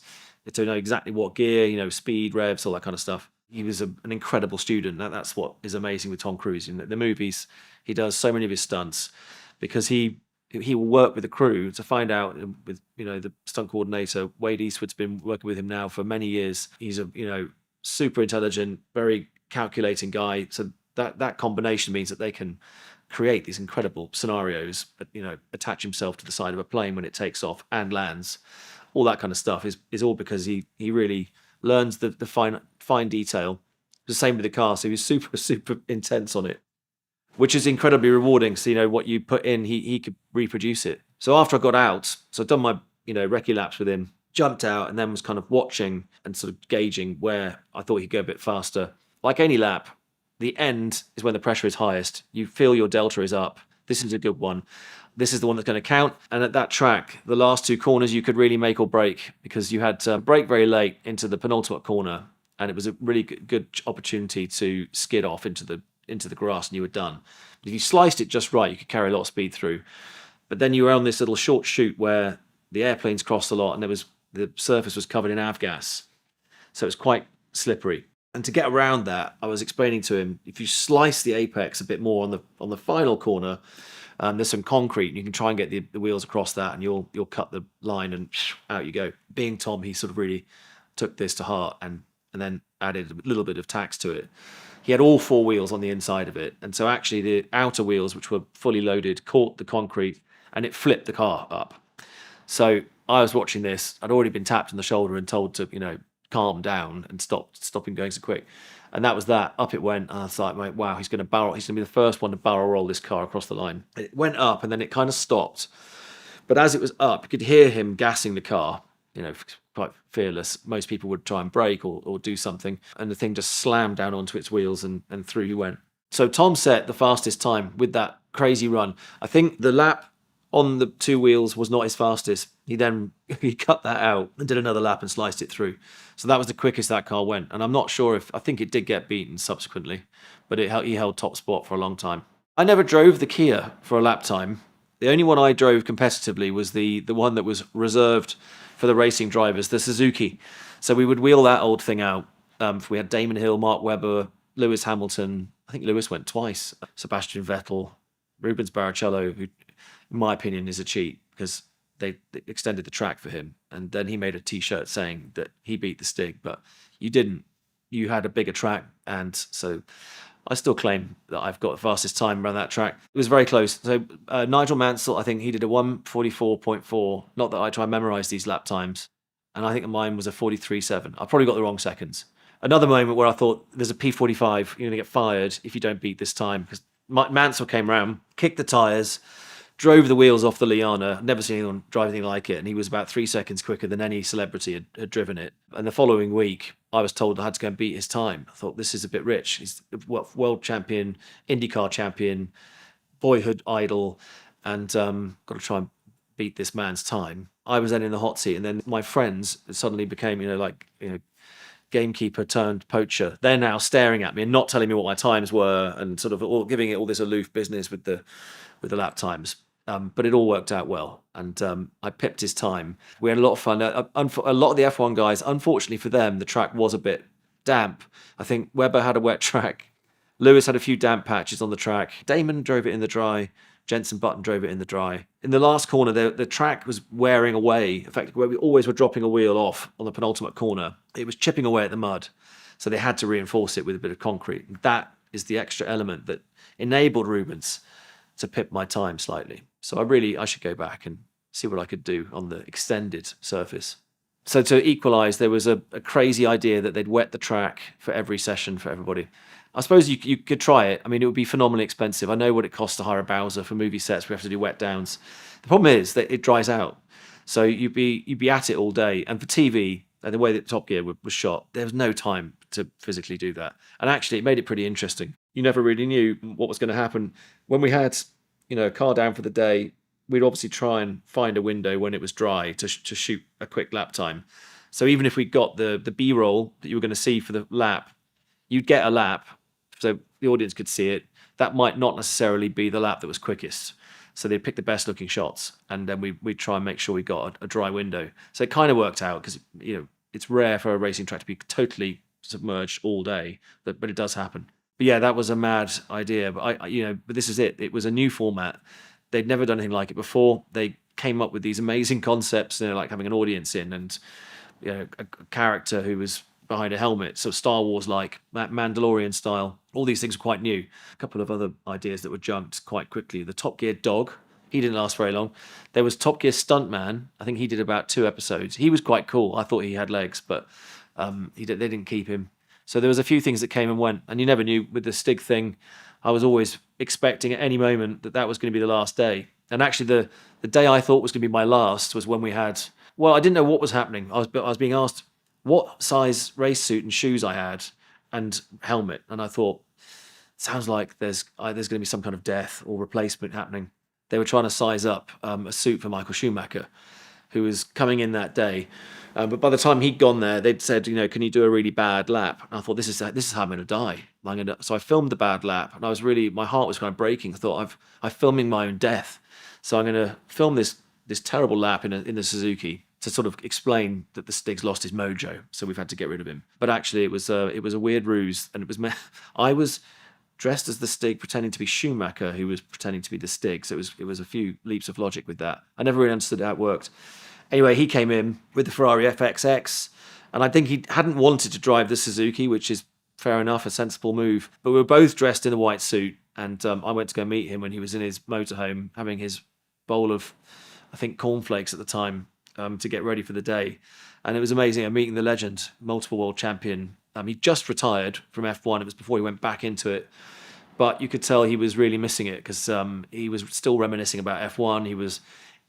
to know exactly what gear, speed, revs, all that kind of stuff. He was an incredible student. That's what is amazing with Tom Cruise. In the movies, he does so many of his stunts because he will work with the crew to find out with, the stunt coordinator, Wade Eastwood's been working with him now for many years. He's a, super intelligent, very calculating guy. So that combination means that they can create these incredible scenarios, attach himself to the side of a plane when it takes off and lands. All that kind of stuff is all because he really learns the fine detail. The same with the car. So he was super, super intense on it, which is incredibly rewarding. So, what you put in, he could reproduce it. So after I got out, so I'd done my, recce laps with him, jumped out and then was kind of watching and sort of gauging where I thought he'd go a bit faster. Like any lap, the end is when the pressure is highest. You feel your delta is up. This is a good one. This is the one that's going to count. And at that track, the last two corners you could really make or break because you had to brake very late into the penultimate corner. And it was a really good opportunity to skid off into the grass and you were done. But if you sliced it just right, you could carry a lot of speed through. But then you were on this little short chute where the airplanes crossed a lot and the surface was covered in avgas. So it was quite slippery. And to get around that, I was explaining to him, if you slice the apex a bit more on the final corner, there's some concrete and you can try and get the wheels across that and you'll cut the line and out you go. Being Tom, he sort of really took this to heart and then added a little bit of tax to it. He had all four wheels on the inside of it. And so actually the outer wheels, which were fully loaded, caught the concrete and it flipped the car up. So I was watching this. I'd already been tapped on the shoulder and told to, calm down and stop him going so quick. And that was that. Up it went. And I was like, wow, he's going to be the first one to barrel roll this car across the line. It went up and then it kind of stopped. But as it was up, you could hear him gassing the car, quite fearless. Most people would try and brake or do something. And the thing just slammed down onto its wheels and through he went. So Tom set the fastest time with that crazy run. I think the lap on the two wheels was not his fastest. He cut that out and did another lap and sliced it through. So that was the quickest that car went. And I'm not sure I think it did get beaten subsequently, but he held top spot for a long time. I never drove the Kia for a lap time. The only one I drove competitively was the one that was reserved for the racing drivers, the Suzuki. So we would wheel that old thing out. We had Damon Hill, Mark Webber, Lewis Hamilton. I think Lewis went twice. Sebastian Vettel, Rubens Barrichello, who in my opinion is a cheat because they extended the track for him. And then he made a t-shirt saying that he beat the Stig, but you didn't. You had a bigger track. And so I still claim that I've got the fastest time around that track. It was very close. So Nigel Mansell, I think he did a 1:44.4. Not that I try and memorize these lap times. And I think mine was a 43.7. I probably got the wrong seconds. Another moment where I thought there's a P45, you're going to get fired if you don't beat this time. Because Mansell came around, kicked the tyres, drove the wheels off the Liana. Never seen anyone drive anything like it. And he was about 3 seconds quicker than any celebrity had driven it. And the following week, I was told I had to go and beat his time. I thought, this is a bit rich. He's world champion, IndyCar champion, boyhood idol, and got to try and beat this man's time. I was then in the hot seat. And then my friends suddenly became, gamekeeper turned poacher. They're now staring at me and not telling me what my times were and sort of giving it all this aloof business with the lap times. But it all worked out well, and I pipped his time. We had a lot of fun. A lot of the F1 guys, unfortunately for them, the track was a bit damp. I think Webber had a wet track. Lewis had a few damp patches on the track. Damon drove it in the dry. Jenson Button drove it in the dry. In the last corner, the track was wearing away. In fact, where we always were dropping a wheel off on the penultimate corner, it was chipping away at the mud. So they had to reinforce it with a bit of concrete. And that is the extra element that enabled Rubens to pip my time slightly. So I should go back and see what I could do on the extended surface. So to equalise, there was a crazy idea that they'd wet the track for every session for everybody. I suppose you could try it. I mean, it would be phenomenally expensive. I know what it costs to hire a Bowser for movie sets. We have to do wet downs. The problem is that it dries out. So you'd be at it all day. And for TV, and the way that Top Gear was shot, there was no time to physically do that. And actually, it made it pretty interesting. You never really knew what was going to happen. When we had, a car down for the day, we'd obviously try and find a window when it was dry to shoot a quick lap time. So even if we got the B-roll that you were going to see for the lap, you'd get a lap, so the audience could see it. That might not necessarily be the lap that was quickest. So they'd pick the best looking shots, and then we'd try and make sure we got a dry window. So it kind of worked out because, it's rare for a racing track to be totally submerged all day, but it does happen. But yeah, that was a mad idea. But but this is it. It was a new format. They'd never done anything like it before. They came up with these amazing concepts, like having an audience in, and a character who was behind a helmet, so Star Wars like, Mandalorian style. All these things were quite new. A couple of other ideas that were junked quite quickly. The Top Gear dog, he didn't last very long. There was Top Gear Stuntman. I think he did about 2 episodes. He was quite cool. I thought he had legs, but they didn't keep him. So there was a few things that came and went, and you never knew. With the Stig thing, I was always expecting at any moment that was going to be the last day. And actually, the day I thought was going to be my last was when we had. Well, I didn't know what was happening. I was being asked what size race suit and shoes I had and helmet, and I thought, sounds like there's going to be some kind of death or replacement happening. They were trying to size up a suit for Michael Schumacher, who was coming in that day. But by the time he'd gone there, they'd said, can you do a really bad lap? And I thought, this is how I'm going to die. So I filmed the bad lap, and my heart was kind of breaking. I thought, I'm filming my own death. So I'm going to film this terrible lap in the Suzuki to sort of explain that the Stig's lost his mojo. So we've had to get rid of him. But actually, it was a weird ruse, and I was dressed as the Stig, pretending to be Schumacher, who was pretending to be the Stig. So it was a few leaps of logic with that. I never really understood how it worked. Anyway, he came in with the Ferrari FXX, and I think he hadn't wanted to drive the Suzuki, which is fair enough, a sensible move. But we were both dressed in a white suit, and I went to go meet him when he was in his motorhome, having his bowl of, I think, cornflakes at the time, to get ready for the day. And it was amazing. I'm meeting the legend, multiple world champion. He just retired from F1. It was before he went back into it. But you could tell he was really missing it because he was still reminiscing about F1. He was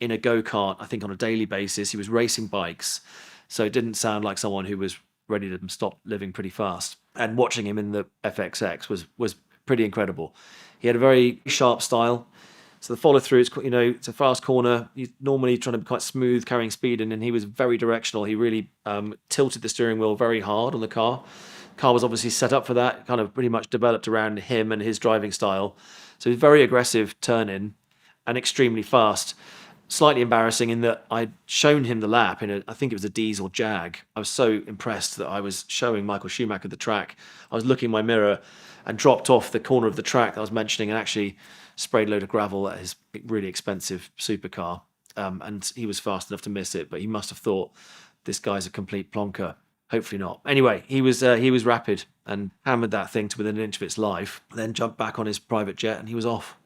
in a go-kart, I think, on a daily basis. He was racing bikes. So it didn't sound like someone who was ready to stop living pretty fast. And watching him in the FXX was pretty incredible. He had a very sharp style. So the follow-through, it's a fast corner. He's normally trying to be quite smooth, carrying speed, and he was very directional. He really tilted the steering wheel very hard on the car. Car was obviously set up for that, kind of pretty much developed around him and his driving style. So he was very aggressive turn-in and extremely fast. Slightly embarrassing in that I'd shown him the lap in I think it was a diesel Jag. I was so impressed that I was showing Michael Schumacher the track. I was looking in my mirror and dropped off the corner of the track that I was mentioning and actually sprayed a load of gravel at his really expensive supercar. And he was fast enough to miss it, but he must have thought, this guy's a complete plonker. Hopefully not. Anyway, he was rapid and hammered that thing to within an inch of its life, then jumped back on his private jet and he was off.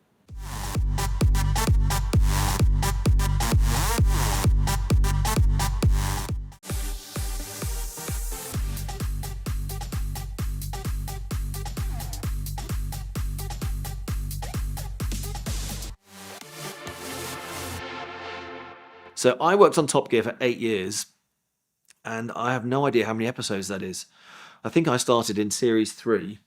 So I worked on Top Gear for 8 years, and I have no idea how many episodes that is. I think I started in Series 3,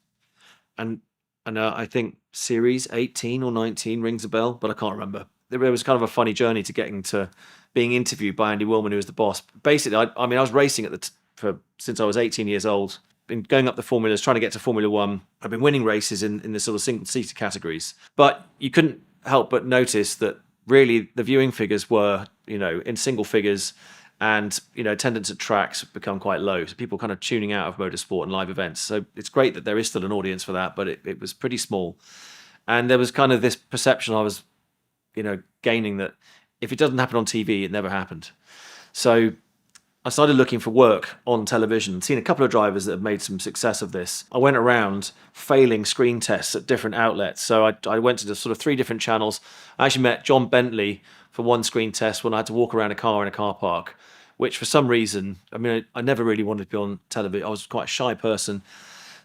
and I think Series 18 or 19 rings a bell, but I can't remember. There was kind of a funny journey to getting to being interviewed by Andy Willman, who was the boss. Basically, I was racing since I was 18 years old. Been going up the formulas, trying to get to Formula One. I've been winning races in the sort of single-seater categories, but you couldn't help but notice that really the viewing figures were, in single figures, and attendance at tracks become quite low. So people kind of tuning out of motorsport and live events. So it's great that there is still an audience for that, but it was pretty small. And there was kind of this perception I was, gaining that if it doesn't happen on TV, it never happened. So I started looking for work on television, seen a couple of drivers that have made some success of this. I went around failing screen tests at different outlets. So I went to the sort of 3 different channels. I actually met John Bentley for one screen test when I had to walk around a car in a car park, which for some reason, I never really wanted to be on television. I was quite a shy person.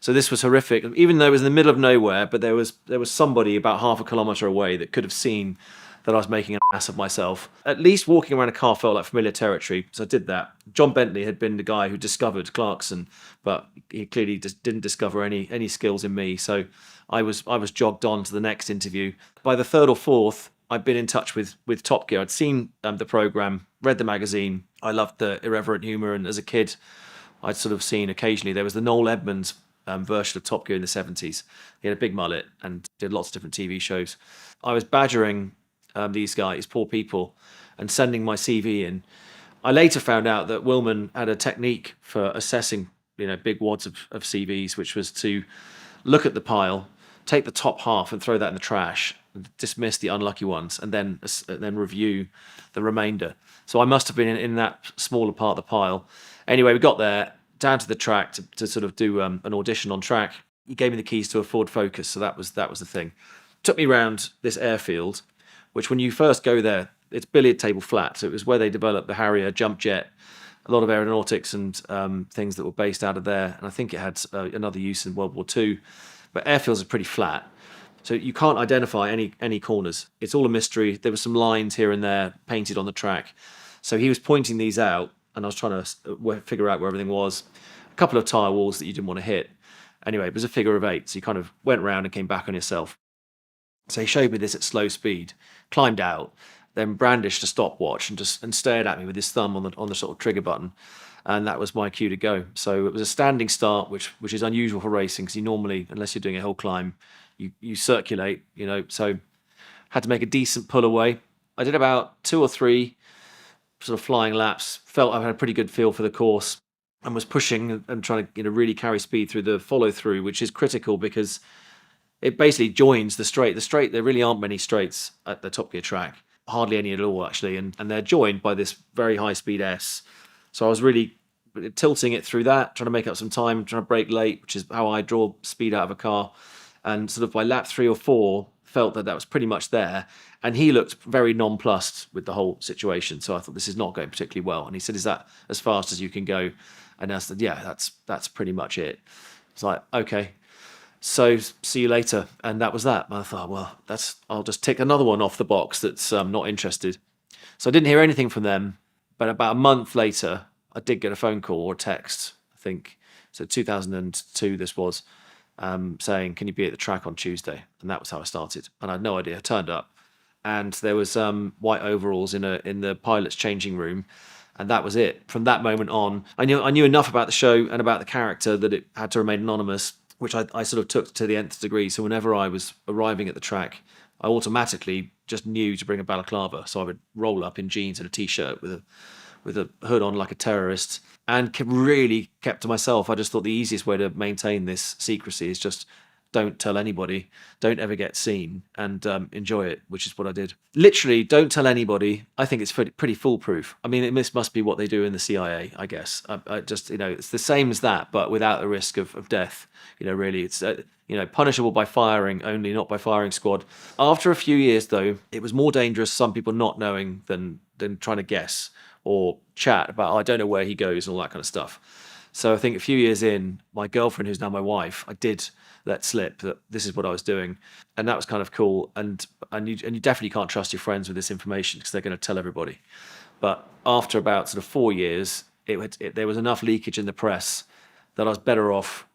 So this was horrific, even though it was in the middle of nowhere, but there was somebody about half a kilometre away that could have seen that I was making an ass of myself. At least walking around a car felt like familiar territory, so I did that. John Bentley had been the guy who discovered Clarkson, but he clearly just didn't discover any skills in me, so I was jogged on to the next interview. By the 3rd or 4th, I'd been in touch with Top Gear. I'd seen the programme, read the magazine. I loved the irreverent humour, and as a kid, I'd sort of seen occasionally, there was the Noel Edmonds version of Top Gear in the 70s. He had a big mullet and did lots of different TV shows. I was badgering these guys, poor people, and sending my CV in. I later found out that Willman had a technique for assessing, big wads of CVs, which was to look at the pile, take the top half and throw that in the trash, dismiss the unlucky ones, and then review the remainder. So I must have been in that smaller part of the pile. Anyway, we got there, down to the track to sort of do an audition on track. He gave me the keys to a Ford Focus, so that was the thing. Took me around this airfield, which when you first go there, it's billiard table flat. So it was where they developed the Harrier jump jet, a lot of aeronautics and things that were based out of there. And I think it had another use in World War II. But airfields are pretty flat, so you can't identify any corners. It's all a mystery. There were some lines here and there painted on the track. So he was pointing these out, and I was trying to figure out where everything was. A couple of tyre walls that you didn't want to hit. Anyway, it was a figure of 8, so you kind of went round and came back on yourself. So he showed me this at slow speed, climbed out, then brandished a stopwatch and stared at me with his thumb on the sort of trigger button. And that was my cue to go. So it was a standing start, which is unusual for racing, because you normally, unless you're doing a hill climb, you circulate, so had to make a decent pull away. I did about 2 or 3 sort of flying laps, felt I had a pretty good feel for the course, and was pushing and trying to really carry speed through the follow through, which is critical because it basically joins the straight. The straight, there really aren't many straights at the Top Gear track, hardly any at all actually, and they're joined by this very high speed S. So I was really tilting it through that, trying to make up some time, trying to brake late, which is how I draw speed out of a car. And sort of by lap 3 or 4, felt that was pretty much there. And he looked very nonplussed with the whole situation. So I thought, this is not going particularly well. And he said, is that as fast as you can go? And I said, yeah, that's pretty much it. It's like, okay, so see you later. And that was that. And I thought, well, I'll just tick another one off the box that's not interested. So I didn't hear anything from them. But about a month later, I did get a phone call or text, I think. So 2002 this was, saying, can you be at the track on Tuesday? And that was how I started. And I had no idea. I turned up and there was white overalls in the pilot's changing room. And that was it. From that moment on, I knew enough about the show and about the character that it had to remain anonymous, which I sort of took to the nth degree. So whenever I was arriving at the track, I automatically just knew to bring a balaclava. So I would roll up in jeans and a T-shirt with a hood on like a terrorist, and really kept to myself. I just thought the easiest way to maintain this secrecy is just don't tell anybody, don't ever get seen, and enjoy it, which is what I did. Literally, don't tell anybody. I think it's pretty foolproof. I mean, this must be what they do in the CIA, I guess. I just, it's the same as that, but without the risk of death. Really, it's punishable by firing only, not by firing squad. After a few years, though, it was more dangerous, some people not knowing than trying to guess or chat about, I don't know where he goes and all that kind of stuff. So I think a few years in, my girlfriend, who's now my wife, I did let slip that this is what I was doing. And that was kind of cool. And you definitely can't trust your friends with this information because they're going to tell everybody. But after about sort of 4 years, there was enough leakage in the press that I was better off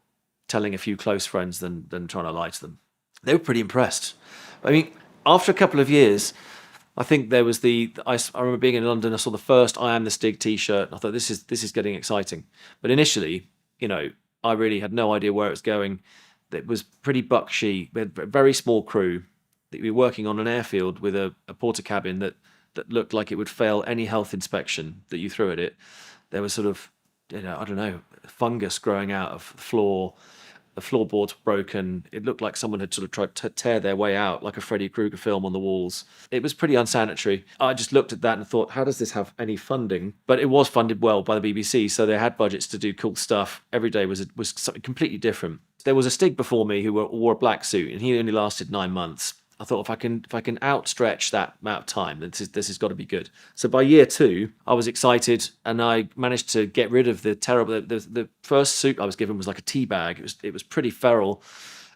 telling a few close friends than trying to lie to them. They were pretty impressed. I mean, after a couple of years, I think there was I remember being in London, I saw the first I Am the Stig t-shirt, and I thought, this is getting exciting. But initially, I really had no idea where it was going. It was pretty buckshy. We had a very small crew that we were working on an airfield with a porter cabin that looked like it would fail any health inspection that you threw at it. There was sort of, I don't know, fungus growing out of the floor. The floorboards were broken. It looked like someone had sort of tried to tear their way out, like a Freddy Krueger film on the walls. It was pretty unsanitary. I just looked at that and thought, how does this have any funding? But it was funded well by the BBC, so they had budgets to do cool stuff. Every day was something completely different. There was a Stig before me who wore a black suit, and he only lasted 9 months. I thought, if I can outstretch that amount of time, this has got to be good. So by year 2, I was excited, and I managed to get rid of the terrible. The first suit I was given was like a tea bag. It was pretty feral,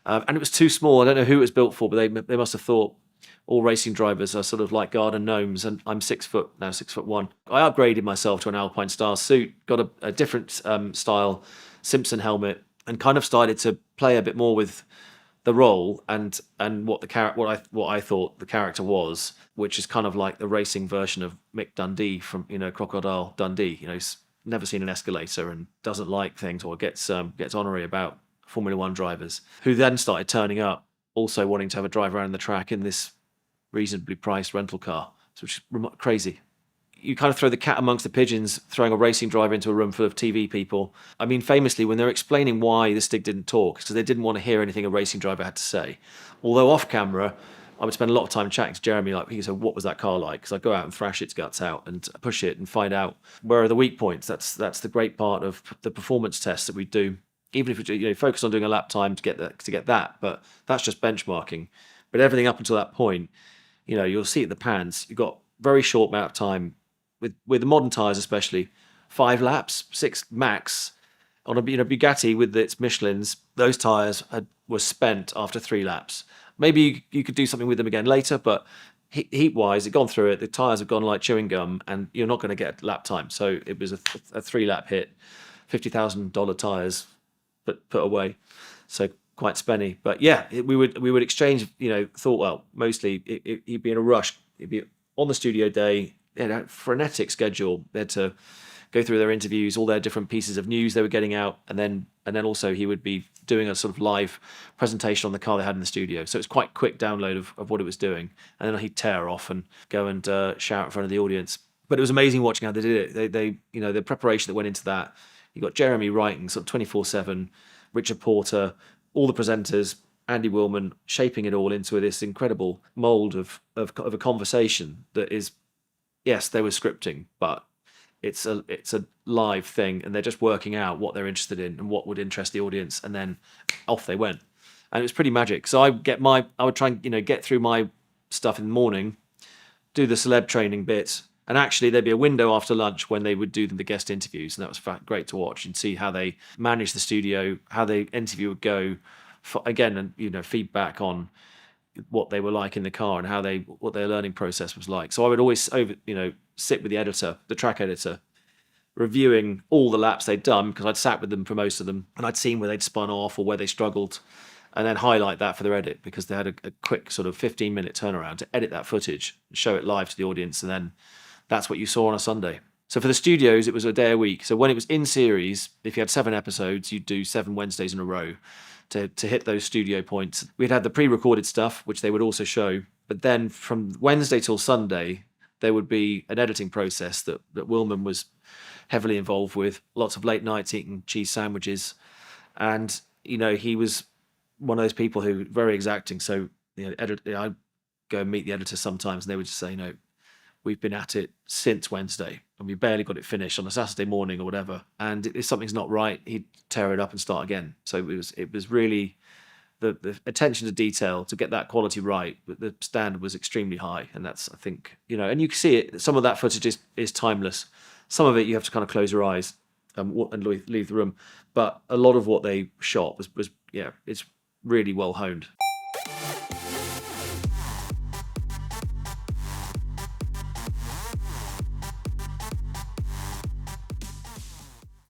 and it was too small. I don't know who it was built for, but they must have thought all racing drivers are sort of like garden gnomes, and I'm 6 foot now, 6'1". I upgraded myself to an Alpine Star suit, got a different style Simpson helmet, and kind of started to play a bit more with the role and what what I thought the character was, which is kind of like the racing version of Mick Dundee from Crocodile Dundee. He's never seen an escalator and doesn't like things, or gets ornery about Formula One drivers, who then started turning up, also wanting to have a drive around the track in this reasonably priced rental car, which is crazy. You kind of throw the cat amongst the pigeons, throwing a racing driver into a room full of TV people. I mean, famously, when they're explaining why the Stig didn't talk, because they didn't want to hear anything a racing driver had to say. Although off camera, I would spend a lot of time chatting to Jeremy, like, he said, what was that car like? Because I go out and thrash its guts out and push it and find out where are the weak points. That's the great part of the performance tests that we do. Even if we focus on doing a lap time to get that, but that's just benchmarking. But everything up until that point, you'll see at the pans, you've got very short amount of time. With the modern tyres especially, 5 laps, 6 max. On a Bugatti with its Michelins, those tyres were spent after 3 laps. Maybe you could do something with them again later, but heat-wise, they've gone through it. The tyres have gone like chewing gum, and you're not going to get lap time. So it was a 3-lap hit, $50,000 tyres, but put away. So quite spenny. But yeah, we would exchange. Thought, well, mostly he'd be in a rush. He'd be on the studio day. They had a frenetic schedule. They had to go through their interviews, all their different pieces of news they were getting out, and then also he would be doing a sort of live presentation on the car they had in the studio. So it was quite quick download of what it was doing, and then he'd tear off and go and shout in front of the audience. But it was amazing watching how they did it. They the preparation that went into that. You got Jeremy writing sort of 24/7, Richard Porter, all the presenters, Andy Willman shaping it all into this incredible mold of a conversation that is. Yes, they were scripting, but it's a live thing, and they're just working out what they're interested in and what would interest the audience, and then off they went, and it was pretty magic. So I would try and get through my stuff in the morning, do the celeb training bit, and actually there'd be a window after lunch when they would do the guest interviews, and that was great to watch and see how they managed the studio, how the interview would go, and feedback on what they were like in the car and what their learning process was like. So I would always sit with the editor, the track editor, reviewing all the laps they'd done, because I'd sat with them for most of them, and I'd seen where they'd spun off or where they struggled, and then highlight that for their edit, because they had a quick sort of 15-minute turnaround to edit that footage, show it live to the audience, and then that's what you saw on a Sunday. So for the studios, it was a day a week. So when it was in series, if you had 7 episodes, you'd do 7 Wednesdays in a row to hit those studio points. We'd had the pre-recorded stuff, which they would also show. But then from Wednesday till Sunday, there would be an editing process that Willman was heavily involved with. Lots of late nights eating cheese sandwiches. And, he was one of those people who very exacting. So, I'd go and meet the editor sometimes, and they would just say, we've been at it since Wednesday and we barely got it finished on a Saturday morning or whatever. And if something's not right, he'd tear it up and start again. So it was really the attention to detail to get that quality right. The standard was extremely high. And that's, I think, and you can see it. Some of that footage is timeless. Some of it you have to kind of close your eyes and leave the room. But a lot of what they shot was it's really well honed.